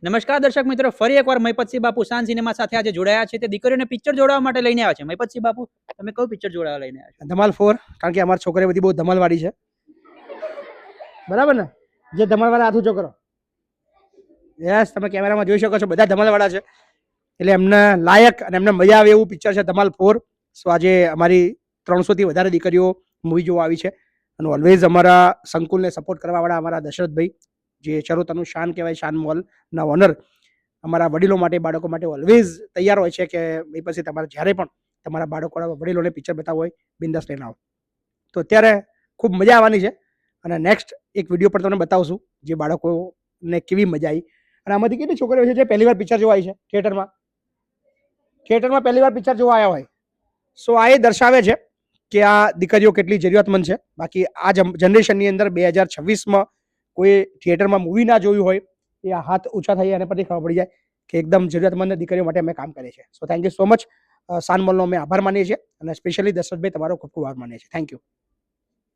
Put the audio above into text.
નમસ્કાર દર્શક મિત્રો, ફરી એકવાર મહિપતસિંહ બાપુ શાન સિનેમા સાથે આજે જોડાયા છે. તે દીકરીઓને પિક્ચર જોડાવા માટે લઈને આવ્યા છે. મહિપતસિંહ બાપુ, તમે કયું પિક્ચર જોડાવા લઈને આવ્યા છો? ધમાલ 4, કારણ કે અમારી છોકરી બધી બહુ ધમાલવાળી છે. બરાબર ને? જે ધમાલવાળા હાથ ઊંચો કરો. યસ, તમે કેમેરામાં જોઈ શકો છો, બધા ધમાલવાળા છે. એટલે એમને લાયક અને એમને મજા આવે એવું પિક્ચર છે ધમાલ 4. સો આજે અમારી 300 થી વધારે દીકરીઓ મૂવી જોવા આવી છે. અને ઓલવેઝ અમારા સંકુલને સપોર્ટ કરવાવાળા અમારા દશરથભાઈ, જે ચરોતરનું શાન કહેવાય, શાન મોલના ઓનર, અમારા વડીલો માટે, બાળકો માટે ઓલવેઝ તૈયાર હોય છે કે એ પછી તમારે જ્યારે પણ તમારા બાળકો વડીલોને પિક્ચર બતાવવું હોય, બિંદાસ લઈને આવો. તો અત્યારે ખૂબ મજા આવવાની છે અને નેક્સ્ટ એક વિડીયો પર તમને બતાવશું જે બાળકોને કેવી મજા આવી. અને આમાંથી કેટલી છોકરીઓ છે જે પહેલી વાર પિક્ચર જોવા આવી છે થિયેટરમાં પહેલી વાર પિક્ચર જોવા આવ્યા હોય. સો આ એ દર્શાવે છે કે આ દીકરીઓ કેટલી જરૂરિયાતમંદ છે. બાકી આ જનરેશનની અંદર 2026માં કોઈ થિયેટરમાં મૂવી ના જોયું હોય એ આ હાથ ઊંચા થઈ અને પછી ખબર પડી જાય કે એકદમ જરૂરિયાતમંદ દીકરીઓ માટે અમે કામ કરીએ છીએ. So thank you so much. શાન મોલનો અમે આભાર માનીએ છીએ અને સ્પેશિયલી દશરથભાઈ તમારો ખૂબ ખૂબ આભાર માનીએ છીએ. Thank you.